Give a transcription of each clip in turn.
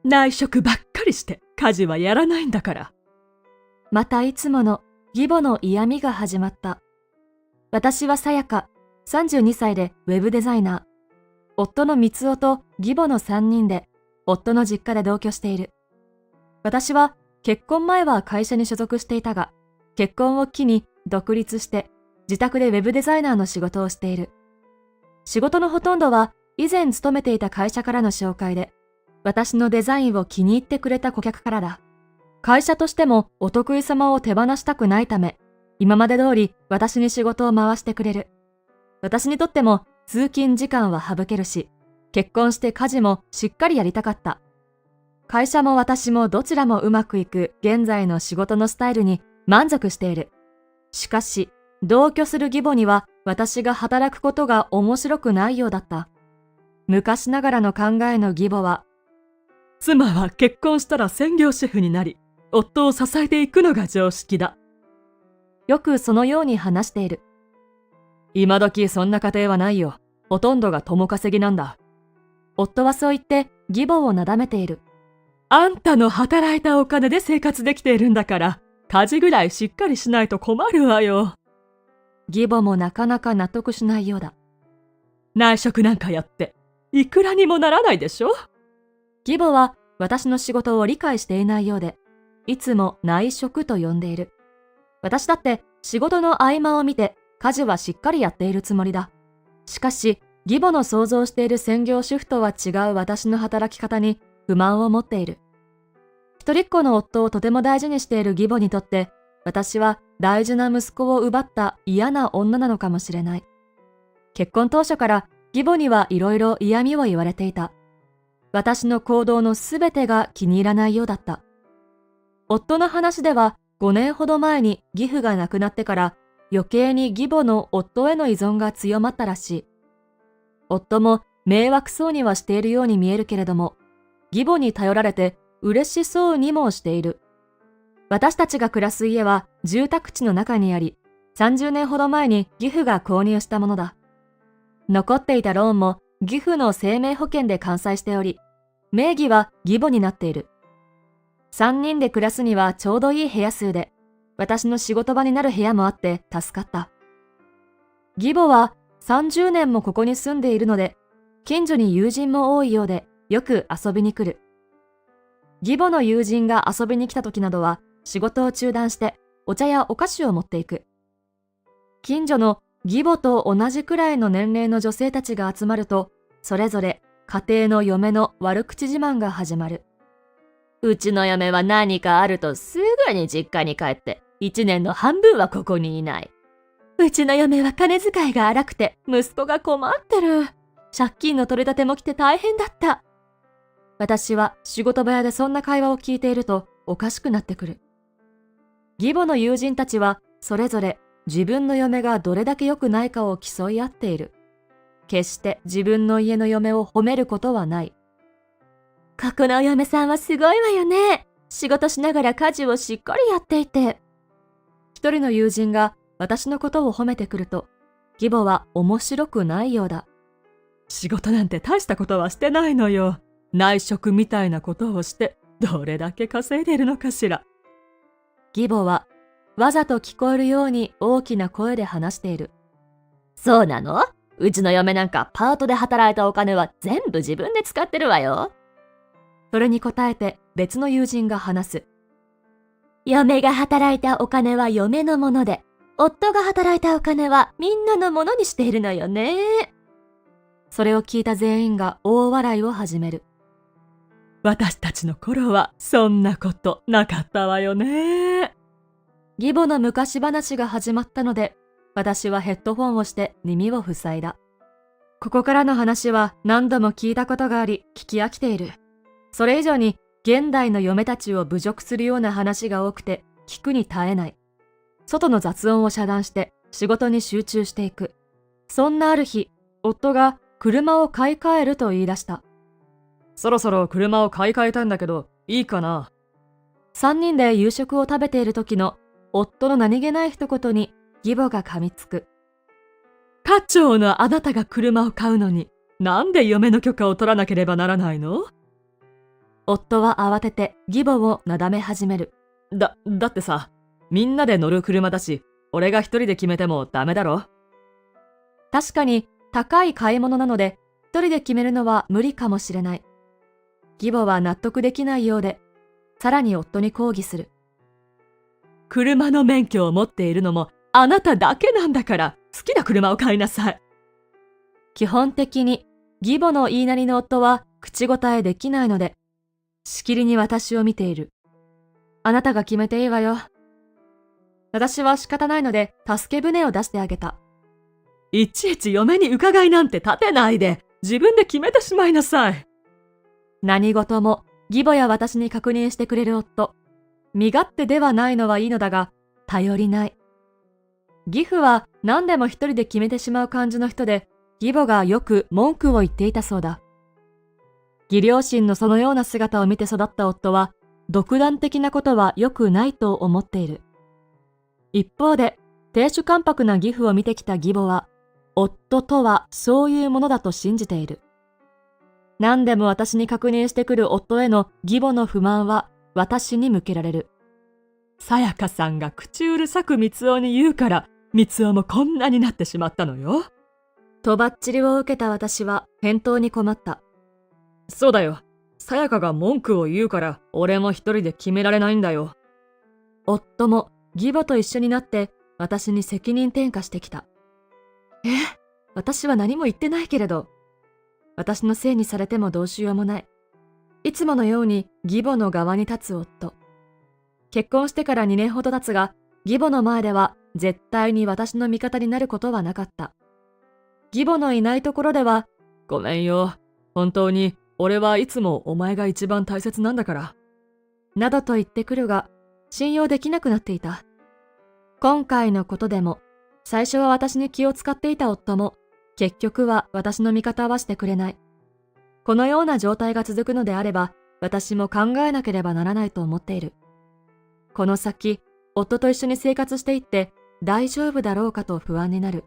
内職ばっかりして家事はやらないんだから。またいつもの義母の嫌味が始まった。私はさやか、32歳でウェブデザイナー。夫の光雄と義母の3人で夫の実家で同居している。私は結婚前は会社に所属していたが、結婚を機に独立して自宅でウェブデザイナーの仕事をしている。仕事のほとんどは以前勤めていた会社からの紹介で、私のデザインを気に入ってくれた顧客からだ。会社としてもお得意様を手放したくないため、今まで通り私に仕事を回してくれる。私にとっても通勤時間は省けるし、結婚して家事もしっかりやりたかった。会社も私もどちらもうまくいく現在の仕事のスタイルに満足している。しかし、同居する義母には私が働くことが面白くないようだった。昔ながらの考えの義母は、妻は結婚したら専業主婦になり、夫を支えていくのが常識だ。よくそのように話している。今時そんな家庭はないよ。ほとんどが共稼ぎなんだ。夫はそう言って義母をなだめている。あんたの働いたお金で生活できているんだから、家事ぐらいしっかりしないと困るわよ。義母もなかなか納得しないようだ。内職なんかやって、いくらにもならないでしょ？義母は私の仕事を理解していないようで、いつも内職と呼んでいる。私だって仕事の合間を見て家事はしっかりやっているつもりだ。しかし、義母の想像している専業主婦とは違う私の働き方に不満を持っている。一人っ子の夫をとても大事にしている義母にとって、私は大事な息子を奪った嫌な女なのかもしれない。結婚当初から義母にはいろいろ嫌味を言われていた。私の行動のすべてが気に入らないようだった。夫の話では5年ほど前に義父が亡くなってから余計に義母の夫への依存が強まったらしい。夫も迷惑そうにはしているように見えるけれども、義母に頼られて嬉しそうにもしている。私たちが暮らす家は住宅地の中にあり、30年ほど前に義父が購入したものだ。残っていたローンも義父の生命保険で完済しており、名義は義母になっている。3人で暮らすにはちょうどいい部屋数で、私の仕事場になる部屋もあって助かった。義母は30年もここに住んでいるので、近所に友人も多いようでよく遊びに来る。義母の友人が遊びに来た時などは仕事を中断してお茶やお菓子を持っていく。近所の義母と同じくらいの年齢の女性たちが集まると、それぞれ家庭の嫁の悪口自慢が始まる。うちの嫁は何かあるとすぐに実家に帰って、1年の半分はここにいない。うちの嫁は金遣いが荒くて息子が困ってる。借金の取り立ても来て大変だった。私は仕事場屋でそんな会話を聞いているとおかしくなってくる。義母の友人たちはそれぞれ自分の嫁がどれだけ良くないかを競い合っている。決して自分の家の嫁を褒めることはない。ここのお嫁さんはすごいわよね。仕事しながら家事をしっかりやっていて。一人の友人が私のことを褒めてくると、義母は面白くないようだ。仕事なんて大したことはしてないのよ。内職みたいなことをしてどれだけ稼いでいるのかしら。義母はわざと聞こえるように大きな声で話している。そうなの？うちの嫁なんかパートで働いたお金は全部自分で使ってるわよ。それに答えて別の友人が話す。嫁が働いたお金は嫁のもので、夫が働いたお金はみんなのものにしているのよね。それを聞いた全員が大笑いを始める。私たちの頃はそんなことなかったわよね。義母の昔話が始まったので、私はヘッドフォンをして耳を塞いだ。ここからの話は何度も聞いたことがあり聞き飽きている。それ以上に現代の嫁たちを侮辱するような話が多くて聞くに耐えない。外の雑音を遮断して仕事に集中していく。そんなある日、夫が車を買い替えると言い出した。そろそろ車を買い替えたんだけど、いいかな。3人で夕食を食べている時の夫の何気ない一言に義母が噛みつく。家長のあなたが車を買うのに、なんで嫁の許可を取らなければならないの？夫は慌てて義母をなだめ始める。だってさ、みんなで乗る車だし、俺が一人で決めてもダメだろ。確かに高い買い物なので、一人で決めるのは無理かもしれない。義母は納得できないようで、さらに夫に抗議する。車の免許を持っているのもあなただけなんだから、好きな車を買いなさい。基本的に義母の言いなりの夫は口答えできないので、しきりに私を見ている。あなたが決めていいわよ。私は仕方ないので助け舟を出してあげた。いちいち嫁に伺いなんて立てないで、自分で決めてしまいなさい。何事も義母や私に確認してくれる夫。身勝手ではないのはいいのだが、頼りない。義父は何でも一人で決めてしまう感じの人で、義母がよく文句を言っていたそうだ。義両親のそのような姿を見て育った夫は、独断的なことは良くないと思っている。一方で、亭主関白な義父を見てきた義母は、夫とはそういうものだと信じている。何でも私に確認してくる夫への義母の不満は私に向けられる。さやかさんが口うるさく光雄に言うから、光雄もこんなになってしまったのよ。とばっちりを受けた私は返答に困った。そうだよ。さやかが文句を言うから、俺も一人で決められないんだよ。夫も義母と一緒になって私に責任転嫁してきた。私は何も言ってないけれど。私のせいにされてもどうしようもない。いつものように義母の側に立つ夫。結婚してから2年ほど経つが、義母の前では絶対に私の味方になることはなかった。義母のいないところでは、ごめんよ。本当に、俺はいつもお前が一番大切なんだから。などと言ってくるが、信用できなくなっていた。今回のことでも、最初は私に気を使っていた夫も、結局は私の味方はしてくれない。このような状態が続くのであれば、私も考えなければならないと思っている。この先、夫と一緒に生活していって大丈夫だろうかと不安になる。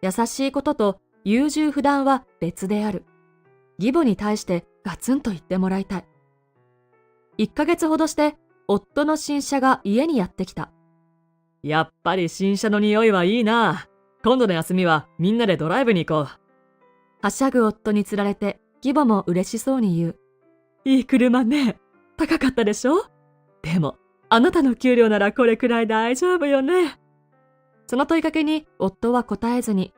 優しいことと優柔不断は別である。義母に対してガツンと言ってもらいたい。1ヶ月ほどして、夫の新車が家にやってきた。やっぱり新車の匂いはいいな。今度の休みはみんなでドライブに行こう。はしゃぐ夫につられて、義母も嬉しそうに言う。いい車ね。高かったでしょ？でも、あなたの給料ならこれくらい大丈夫よね。その問いかけに夫は答えずに、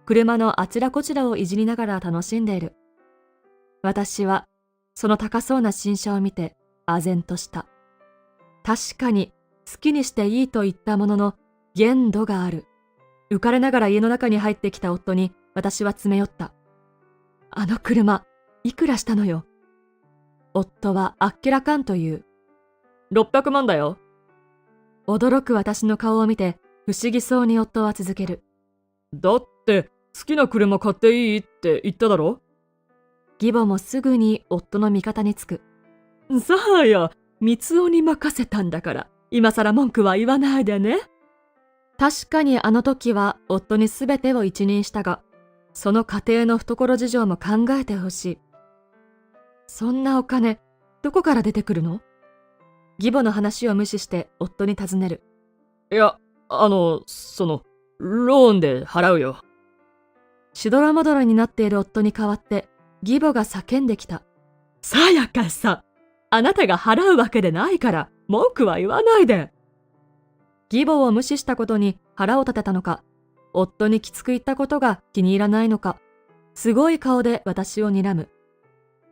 車のあちらこちらをいじりながら楽しんでいる。私は、その高そうな新車を見て、唖然とした。確かに、好きにしていいと言ったものの、限度がある。浮かれながら家の中に入ってきた夫に、私は詰め寄った。あの車、いくらしたのよ。夫はあっけらかんと言う。600万だよ。驚く私の顔を見て、不思議そうに夫は続ける。だって、好きな車買っていいって言っただろ？義母もすぐに夫の味方につく。そうよ。光雄に任せたんだから、今さら文句は言わないでね。確かにあの時は夫に全てを一任したが、その家庭の懐事情も考えてほしい。そんなお金、どこから出てくるの？義母の話を無視して夫に尋ねる。いや、ローンで払うよ。しどろもどろになっている夫に代わって、義母が叫んできた。さやかさん、あなたが払うわけでないから、文句は言わないで。義母を無視したことに腹を立てたのか、夫にきつく言ったことが気に入らないのか、すごい顔で私を睨む。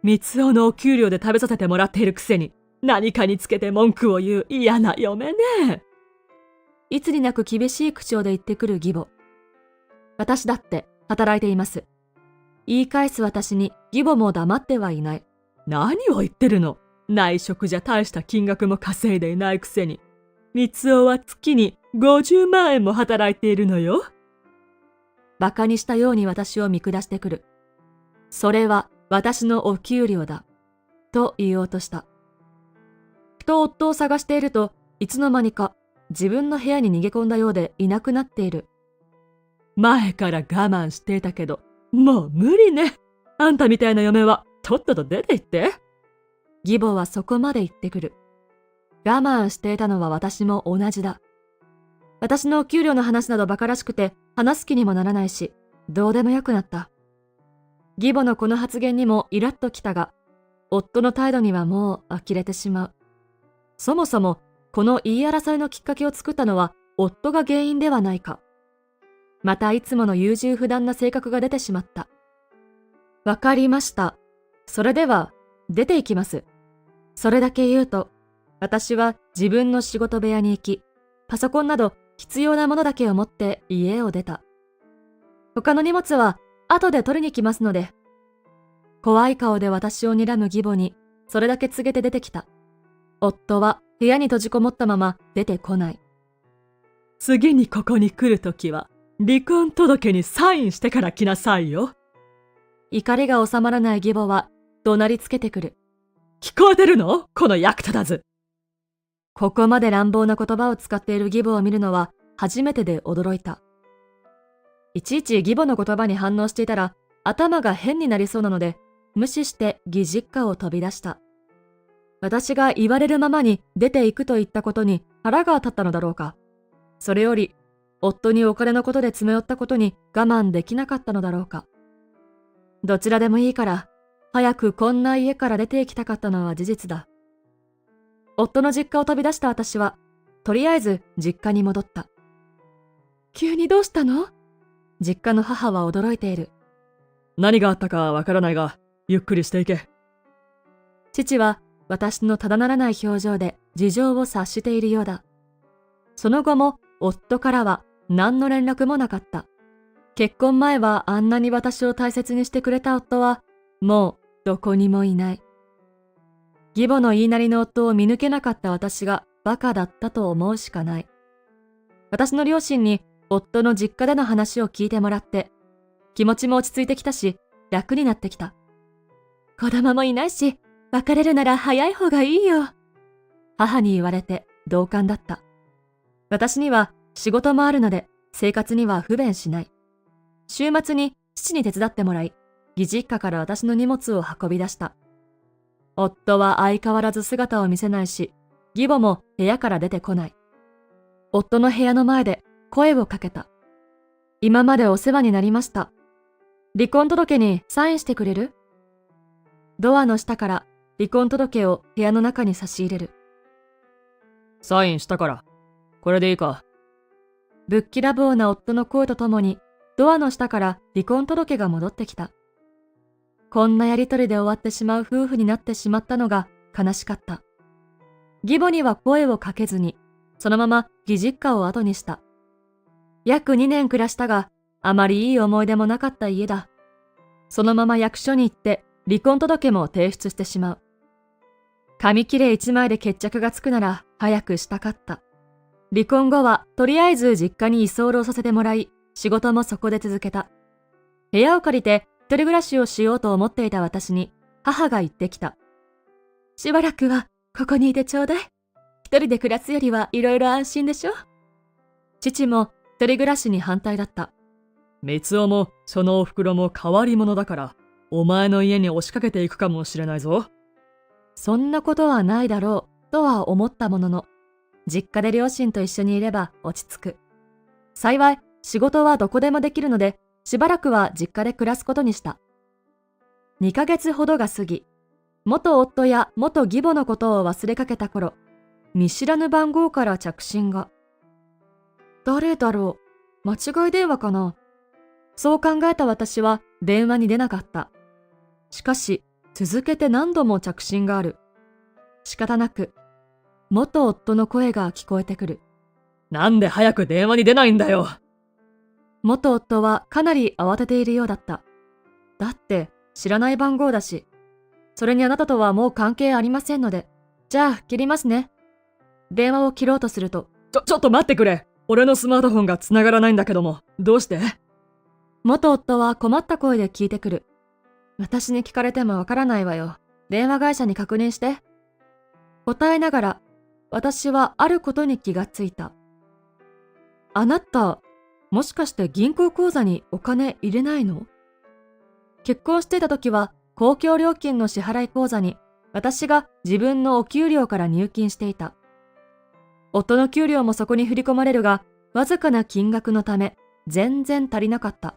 光雄のお給料で食べさせてもらっているくせに、何かにつけて文句を言う嫌な嫁ね。いつになく厳しい口調で言ってくる義母。私だって働いています。言い返す私に義母も黙ってはいない。何を言ってるの？内職じゃ大した金額も稼いでいないくせに。光雄は月に50万円も働いているのよ。馬鹿にしたように私を見下してくる。それは私のお給料だ。と言おうとした。ふと夫を探していると、いつの間にか自分の部屋に逃げ込んだようでいなくなっている。前から我慢していたけど、もう無理ね。あんたみたいな嫁はとっとと出て行って。義母はそこまで言ってくる。我慢していたのは私も同じだ。私のお給料の話など馬鹿らしくて話す気にもならないし、どうでもよくなった。義母のこの発言にもイラッときたが、夫の態度にはもう呆れてしまう。そもそもこの言い争いのきっかけを作ったのは夫が原因ではないか。またいつもの優柔不断な性格が出てしまった。わかりました。それでは出て行きます。それだけ言うと、私は自分の仕事部屋に行き、パソコンなど必要なものだけを持って家を出た。他の荷物は後で取りに来ますので。怖い顔で私を睨む義母にそれだけ告げて出てきた。夫は部屋に閉じこもったまま出てこない。次にここに来るときは、離婚届にサインしてから来なさいよ。怒りが収まらない義母は怒鳴りつけてくる。聞こえてるの？この役立たず。ここまで乱暴な言葉を使っている義母を見るのは初めてで驚いた。いちいち義母の言葉に反応していたら頭が変になりそうなので、無視して義実家を飛び出した。私が言われるままに出て行くと言ったことに腹が立ったのだろうか。それより、夫にお金のことで詰め寄ったことに我慢できなかったのだろうか。どちらでもいいから、早くこんな家から出て行きたかったのは事実だ。夫の実家を飛び出した私は、とりあえず実家に戻った。急にどうしたの？実家の母は驚いている。何があったかわからないが、ゆっくりしていけ。父は私のただならない表情で事情を察しているようだ。その後も夫からは何の連絡もなかった。結婚前はあんなに私を大切にしてくれた夫は、もうどこにもいない。義母の言いなりの夫を見抜けなかった私がバカだったと思うしかない。私の両親に夫の実家での話を聞いてもらって、気持ちも落ち着いてきたし、楽になってきた。子供もいないし、別れるなら早い方がいいよ。母に言われて同感だった。私には仕事もあるので生活には不便しない。週末に父に手伝ってもらい、義実家から私の荷物を運び出した。夫は相変わらず姿を見せないし、義母も部屋から出てこない。夫の部屋の前で声をかけた。今までお世話になりました。離婚届にサインしてくれる？ドアの下から離婚届を部屋の中に差し入れる。サインしたから。これでいいか。ぶっきらぼうな夫の声とともに、ドアの下から離婚届が戻ってきた。こんなやりとりで終わってしまう夫婦になってしまったのが悲しかった。義母には声をかけずに、そのまま義実家を後にした。約2年暮らしたが、あまりいい思い出もなかった家だ。そのまま役所に行って離婚届も提出してしまう。紙切れ1枚で決着がつくなら早くしたかった。離婚後はとりあえず実家に居候させてもらい、仕事もそこで続けた。部屋を借りて一人暮らしをしようと思っていた私に母が言ってきた。しばらくはここにいてちょうだい。一人で暮らすよりはいろいろ安心でしょ。父も一人暮らしに反対だった。三尾もそのお袋も変わり者だから、お前の家に押しかけていくかもしれないぞ。そんなことはないだろうとは思ったものの、実家で両親と一緒にいれば落ち着く。幸い仕事はどこでもできるので、しばらくは実家で暮らすことにした。2ヶ月ほどが過ぎ、元夫や元義母のことを忘れかけた頃、見知らぬ番号から着信が。誰だろう？間違い電話かな？そう考えた私は電話に出なかった。しかし、続けて何度も着信がある。仕方なく、元夫の声が聞こえてくる。なんで早く電話に出ないんだよ。元夫はかなり慌てているようだった。だって知らない番号だし、それにあなたとはもう関係ありませんので、じゃあ切りますね。電話を切ろうとすると、ちょっと待ってくれ。俺のスマートフォンが繋がらないんだけども、どうして？元夫は困った声で聞いてくる。私に聞かれてもわからないわよ。電話会社に確認して。答えながら、私はあることに気がついた。あなた、もしかして銀行口座にお金入れないの？結婚していた時は公共料金の支払い口座に私が自分のお給料から入金していた。夫の給料もそこに振り込まれるが、わずかな金額のため、全然足りなかった。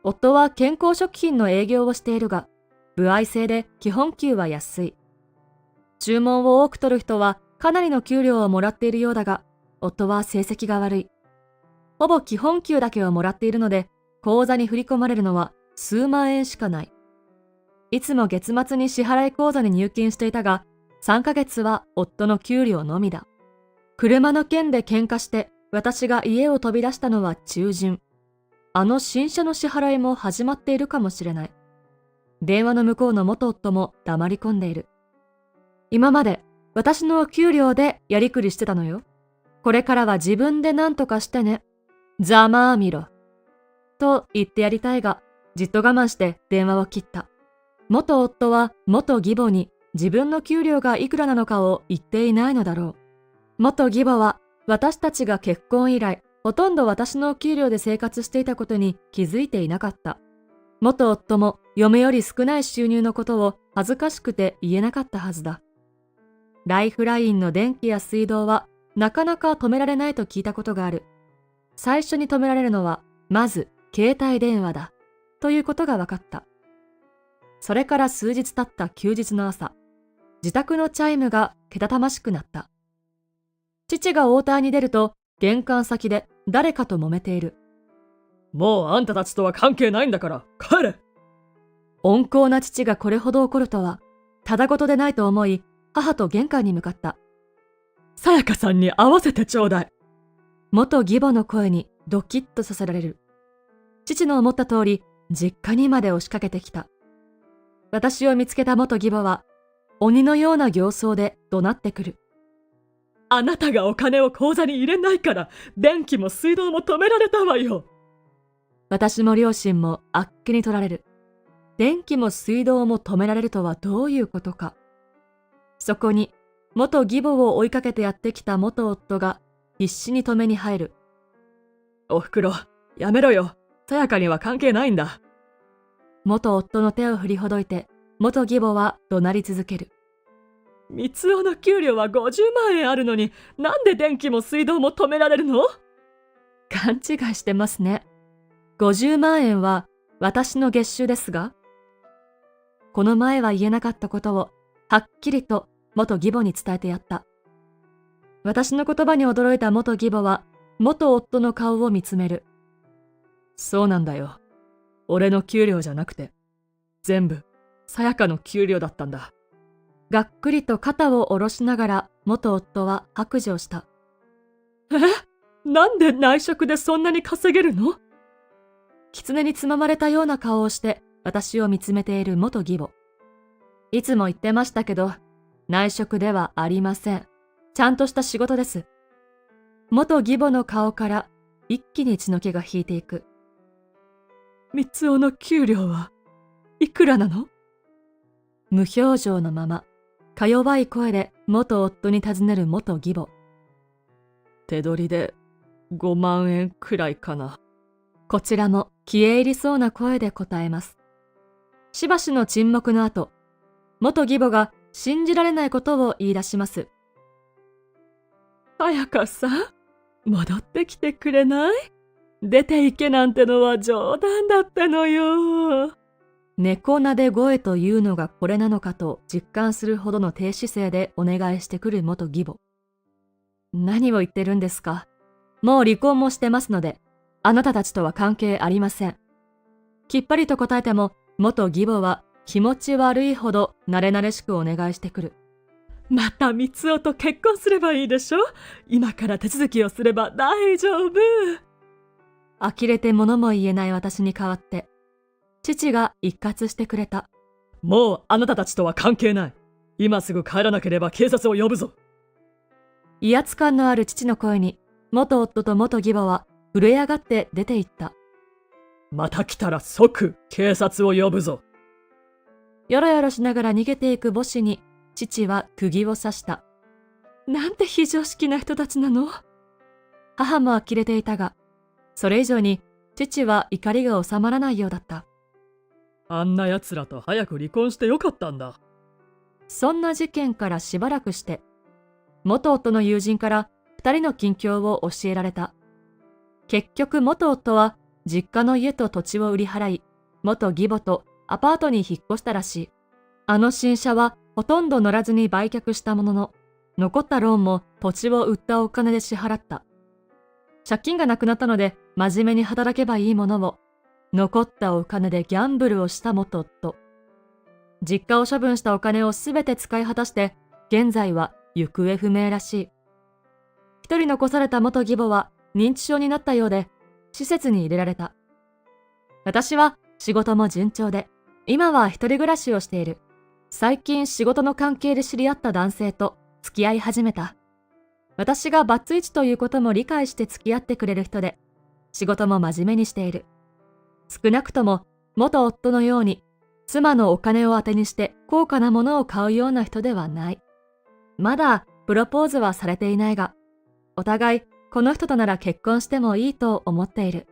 夫は健康食品の営業をしているが、歩合制で基本給は安い。注文を多く取る人はかなりの給料をもらっているようだが、夫は成績が悪い。ほぼ基本給だけをもらっているので、口座に振り込まれるのは数万円しかない。いつも月末に支払い口座に入金していたが、3ヶ月は夫の給料のみだ。車の件で喧嘩して私が家を飛び出したのは中旬。あの新車の支払いも始まっているかもしれない。電話の向こうの元夫も黙り込んでいる。今まで私のお給料でやりくりしてたのよ。これからは自分で何とかしてね。ざまあみろ。と言ってやりたいが、じっと我慢して電話を切った。元夫は元義母に自分の給料がいくらなのかを言っていないのだろう。元義母は私たちが結婚以来、ほとんど私のお給料で生活していたことに気づいていなかった。元夫も嫁より少ない収入のことを恥ずかしくて言えなかったはずだ。ライフラインの電気や水道はなかなか止められないと聞いたことがある。最初に止められるのはまず携帯電話だということが分かった。それから数日経った休日の朝、自宅のチャイムがけたたましくなった。父が応対に出ると玄関先で誰かと揉めている。もうあんたたちとは関係ないんだから帰れ。温厚な父がこれほど怒るとはただごとでないと思い、母と玄関に向かった。さやかさんに会わせてちょうだい。元義母の声にドキッとさせられる。父の思った通り実家にまで押しかけてきた。私を見つけた元義母は鬼のような形相で怒鳴ってくる。あなたがお金を口座に入れないから電気も水道も止められたわよ。私も両親もあっけに取られる。電気も水道も止められるとはどういうことか。そこに元義母を追いかけてやってきた元夫が必死に止めに入る。おふくろ、やめろよ。さやかには関係ないんだ。元夫の手を振りほどいて、元義母は怒鳴り続ける。三尾の給料は50万円あるのに、なんで電気も水道も止められるの？勘違いしてますね。50万円は私の月収ですが、この前は言えなかったことをはっきりと元義母に伝えてやった。私の言葉に驚いた元義母は元夫の顔を見つめる。そうなんだよ。俺の給料じゃなくて、全部さやかの給料だったんだ。がっくりと肩を下ろしながら元夫は白状した。なんで内職でそんなに稼げるの？狐につままれたような顔をして私を見つめている元義母。いつも言ってましたけど、内職ではありません。ちゃんとした仕事です。元義母の顔から一気に血の気が引いていく。三尾の給料はいくらなの？無表情のまま、か弱い声で元夫に尋ねる元義母。手取りで5万円くらいかな。こちらも消え入りそうな声で答えます。しばしの沈黙の後、元義母が信じられないことを言い出します。さやかさん、戻ってきてくれない？出て行けなんてのは冗談だったのよ。猫なで声というのがこれなのかと実感するほどの低姿勢でお願いしてくる元義母。何を言ってるんですか？もう離婚もしてますので、あなたたちとは関係ありません。きっぱりと答えても、元義母は気持ち悪いほど慣れ慣れしくお願いしてくる。また三尾と結婚すればいいでしょ？今から手続きをすれば大丈夫。呆れて物も言えない私に代わって、父が一喝してくれた。もうあなたたちとは関係ない。今すぐ帰らなければ警察を呼ぶぞ。威圧感のある父の声に、元夫と元義母は震え上がって出て行った。また来たら即警察を呼ぶぞ。よろよろしながら逃げていく母子に、父は釘を刺した。なんて非常識な人たちなの？母も呆れていたが、それ以上に父は怒りが収まらないようだった。あんな奴らと早く離婚してよかったんだ。そんな事件からしばらくして、元夫の友人から2人の近況を教えられた。結局元夫は実家の家と土地を売り払い、元義母とアパートに引っ越したらしい。あの新車はほとんど乗らずに売却したものの、残ったローンも土地を売ったお金で支払った。借金がなくなったので真面目に働けばいいものを、残ったお金でギャンブルをした元夫。実家を処分したお金をすべて使い果たして、現在は行方不明らしい。一人残された元義母は認知症になったようで、施設に入れられた。私は仕事も順調で、今は一人暮らしをしている。最近仕事の関係で知り合った男性と付き合い始めた。私がバツイチということも理解して付き合ってくれる人で、仕事も真面目にしている。少なくとも元夫のように妻のお金を当てにして高価なものを買うような人ではない。まだプロポーズはされていないが、お互いこの人となら結婚してもいいと思っている。